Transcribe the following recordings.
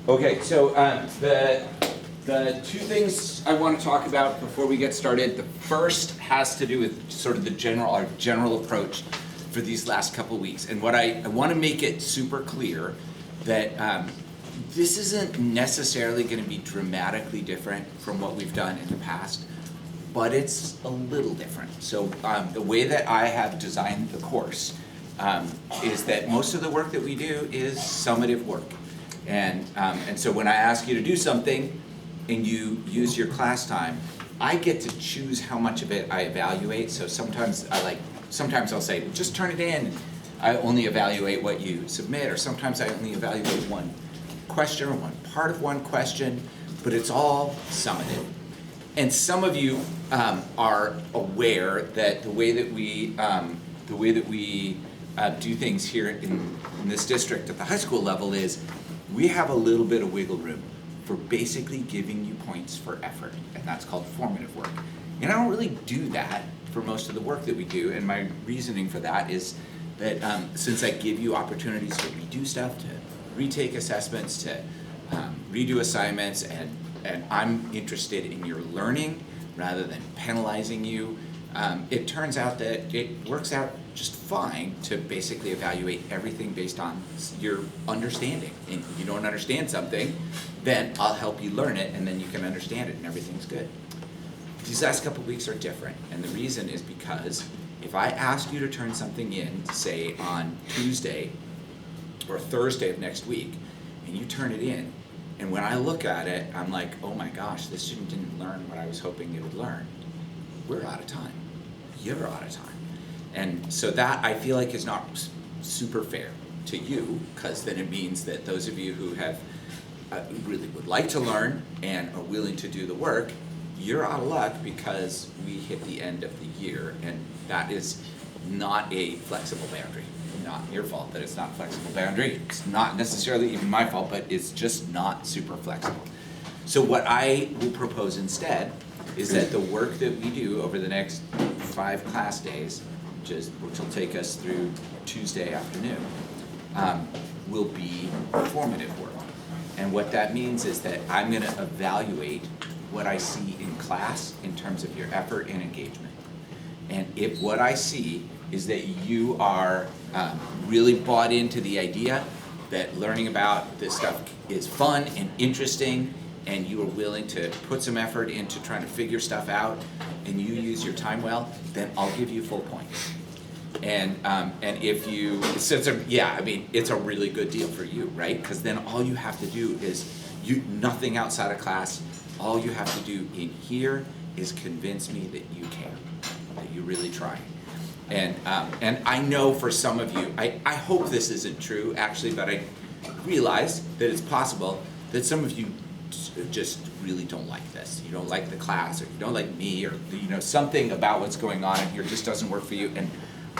Okay, so the two things I want to talk about before we get started. The first has to do with sort of our general approach for these last couple of weeks. And what I want to make it super clear that this isn't necessarily going to be dramatically different from what we've done in the past, but it's a little different. So the way that I have designed the course is that most of the work that we do is summative work. And so when I ask you to do something and you use your class time, I get to choose how much of it I evaluate. So sometimes I'll say, just turn it in. I only evaluate what you submit, or sometimes I only evaluate one question or one part of one question, but it's all summative. And some of you are aware that the way that we do things here in this district at the high school level is we have a little bit of wiggle room for basically giving you points for effort, and that's called formative work. And I don't really do that for most of the work that we do, and my reasoning for that is that since I give you opportunities to redo stuff, to retake assessments, to redo assignments, and I'm interested in your learning rather than penalizing you, it turns out that it works out just fine to basically evaluate everything based on your understanding. And if you don't understand something, then I'll help you learn it, and then you can understand it, and everything's good. These last couple weeks are different, and the reason is because if I ask you to turn something in, say on Tuesday or Thursday of next week, and you turn it in, and when I look at it, I'm like, oh my gosh, this student didn't learn what I was hoping they would learn. We're out of time. You're out of time. And so that, I feel like, is not super fair to you, because then it means that those of you who have really would like to learn and are willing to do the work, you're out of luck because we hit the end of the year, and that is not a flexible boundary. Not your fault that it's not a flexible boundary. It's not necessarily even my fault, but it's just not super flexible. So what I will propose instead is that the work that we do over the next 5 class days, which will take us through Tuesday afternoon, will be formative work. And what that means is that I'm going to evaluate what I see in class in terms of your effort and engagement. And if what I see is that you are really bought into the idea that learning about this stuff is fun and interesting, and you are willing to put some effort into trying to figure stuff out, and you use your time well, then I'll give you full points. And if you, it's a really good deal for you, right? Because then all you have to do is nothing outside of class. All you have to do in here is convince me that you care, that you really try. And I know for some of you, I hope this isn't true actually, but I realize that it's possible that some of you just really don't like this. You don't like the class, or you don't like me, or something about what's going on in here just doesn't work for you. And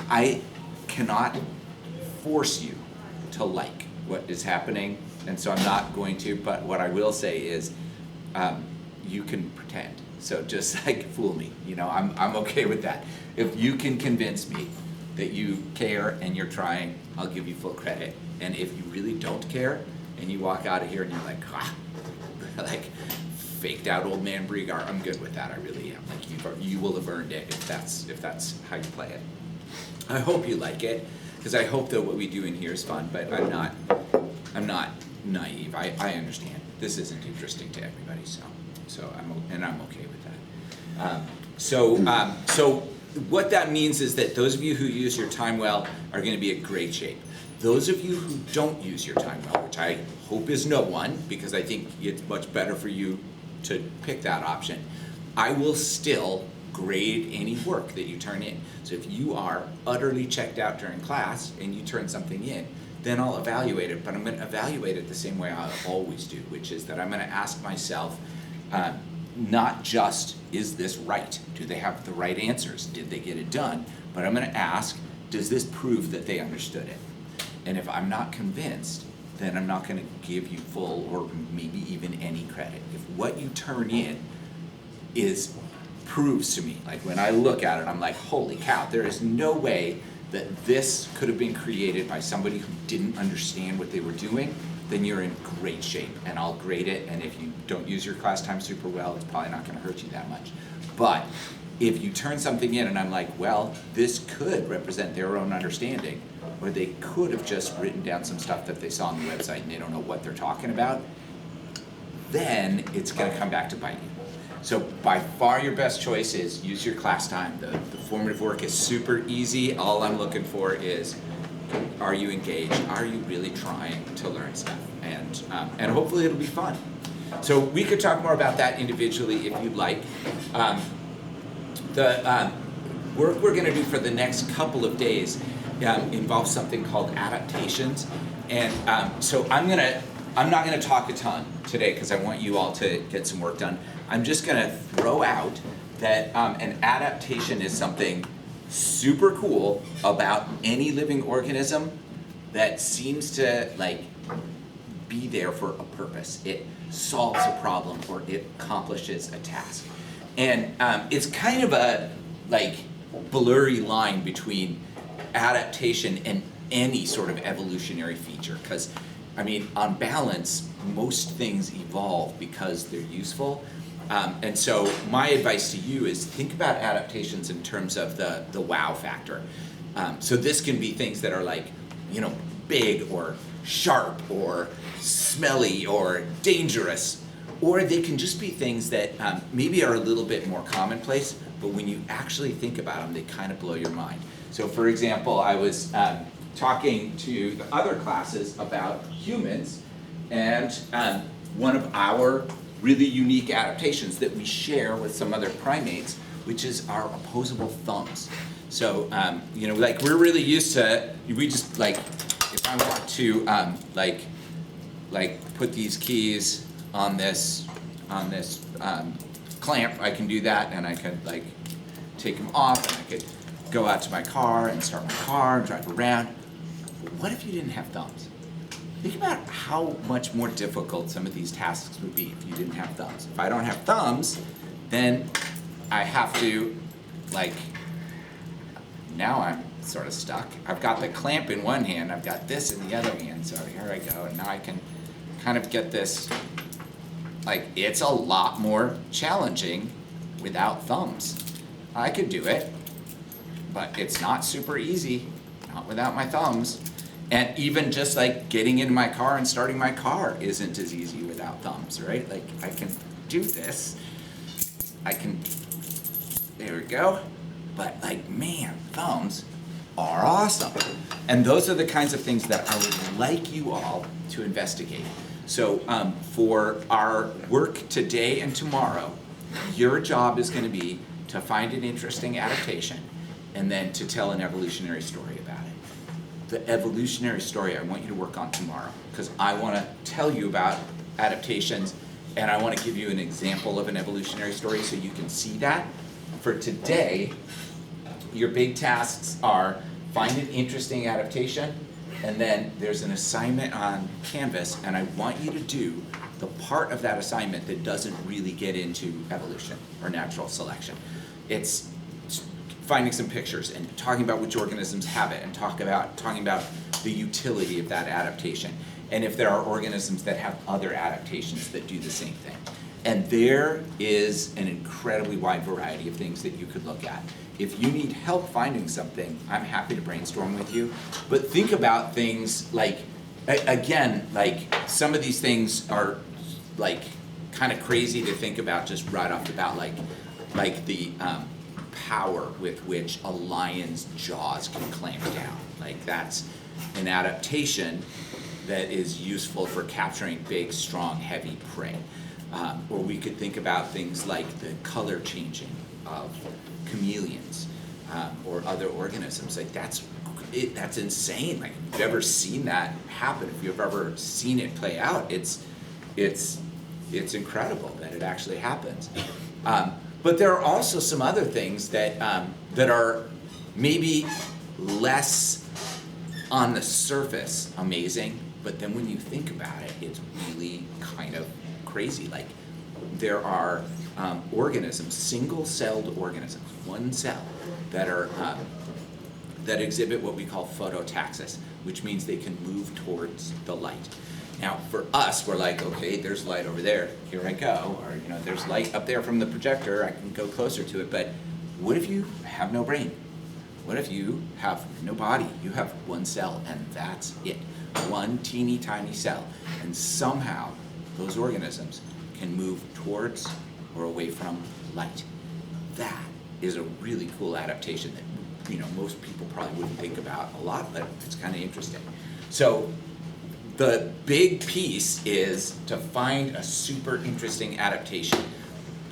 I cannot force you to like what is happening, and so I'm not going to. But what I will say is, you can pretend. So just fool me. I'm okay with that. If you can convince me that you care and you're trying, I'll give you full credit. And if you really don't care and you walk out of here and you're like faked out old man Briegar, I'm good with that. I really am. You will have earned it if that's how you play it. I hope you like it, because I hope that what we do in here is fun. But I'm not naive. I understand this isn't interesting to everybody. So I'm okay with that. So what that means is that those of you who use your time well are going to be in great shape. Those of you who don't use your time well, which I hope is no one, because I think it's much better for you to pick that option, I will still grade any work that you turn in. So if you are utterly checked out during class and you turn something in, then I'll evaluate it, but I'm going to evaluate it the same way I always do, which is that I'm going to ask myself, not just, is this right? Do they have the right answers? Did they get it done? But I'm going to ask, does this prove that they understood it? And if I'm not convinced, then I'm not going to give you full or maybe even any credit. If what you turn in proves to me, like when I look at it, I'm like, holy cow, there is no way that this could have been created by somebody who didn't understand what they were doing then you're in great shape, and I'll grade it, and if you don't use your class time super well, it's probably not gonna hurt you that much. But if you turn something in and I'm like, well, this could represent their own understanding, or they could have just written down some stuff that they saw on the website and they don't know what they're talking about, then it's gonna come back to bite you. So by far your best choice is use your class time. The formative work is super easy. All I'm looking for is, are you engaged? Are you really trying to learn stuff? And hopefully it'll be fun. So we could talk more about that individually if you'd like. The work we're gonna do for the next couple of days involves something called adaptations. And so I'm not gonna talk a ton today because I want you all to get some work done. I'm just gonna throw out that an adaptation is something super cool about any living organism that seems to like be there for a purpose. It solves a problem or it accomplishes a task. And it's kind of a like blurry line between adaptation and any sort of evolutionary feature, because I mean, on balance, most things evolve because they're useful. And so my advice to you is think about adaptations in terms of the wow factor. So this can be things that are like, you know, big or sharp or smelly or dangerous, or they can just be things that maybe are a little bit more commonplace, but when you actually think about them, they kind of blow your mind. So for example, I was talking to the other classes about humans, and one of our really unique adaptations that we share with some other primates, which is our opposable thumbs. So, you know, like we're really used to, we just like, if I want to like put these keys on this clamp, I can do that, and I could like take them off, and I could go out to my car and start my car and drive around. What if you didn't have thumbs? Think about how much more difficult some of these tasks would be if you didn't have thumbs. If I don't have thumbs, then I have to, like, now I'm sort of stuck. I've got the clamp in one hand, I've got this in the other hand, so here I go, and now I can kind of get this, like, it's a lot more challenging without thumbs. I could do it, but it's not super easy, not without my thumbs. And even just like getting into my car and starting my car isn't as easy without thumbs, right? Like I can do this, there we go. But like, man, thumbs are awesome. And those are the kinds of things that I would like you all to investigate. So for our work today and tomorrow, your job is gonna be to find an interesting adaptation and then to tell an evolutionary story about it. The evolutionary story I want you to work on tomorrow, because I want to tell you about adaptations and I want to give you an example of an evolutionary story so you can see that. For today, your big tasks are find an interesting adaptation, and then there's an assignment on Canvas, and I want you to do the part of that assignment that doesn't really get into evolution or natural selection. It's finding some pictures and talking about which organisms have it, and talking about the utility of that adaptation, and if there are organisms that have other adaptations that do the same thing. And there is an incredibly wide variety of things that you could look at. If you need help finding something, I'm happy to brainstorm with you, but think about things like, again, like some of these things are like kind of crazy to think about just right off the bat, like the power with which a lion's jaws can clamp down. Like that's an adaptation that is useful for capturing big, strong, heavy prey. Or we could think about things like the color changing of chameleons or other organisms. Like that's insane. Like if you've ever seen that happen, if you've ever seen it play out, it's incredible that it actually happens. But there are also some other things that that are maybe less on the surface amazing, but then when you think about it, it's really kind of crazy. Like there are organisms, single-celled organisms, one cell, that are that exhibit what we call phototaxis, which means they can move towards the light. Now, for us, we're like, okay, there's light over there, here I go, or, you know, there's light up there from the projector, I can go closer to it, but what if you have no brain? What if you have no body? You have one cell, and that's it. One teeny tiny cell. And somehow, those organisms can move towards or away from light. That is a really cool adaptation that, you know, most people probably wouldn't think about a lot, but it's kind of interesting. So the big piece is to find a super interesting adaptation.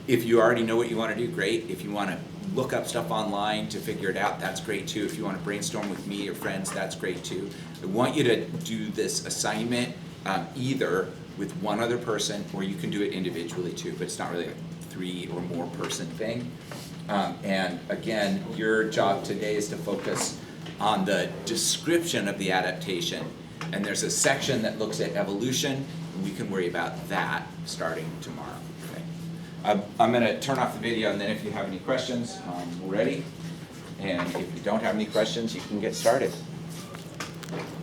If you already know what you want to do, great. If you want to look up stuff online to figure it out, that's great too. If you want to brainstorm with me or friends, that's great too. I want you to do this assignment either with one other person, or you can do it individually too, but it's not really a 3 or more person thing. And again, your job today is to focus on the description of the adaptation. And there's a section that looks at evolution, and we can worry about that starting tomorrow. Okay. I'm going to turn off the video, and then if you have any questions, we're ready. And if you don't have any questions, you can get started.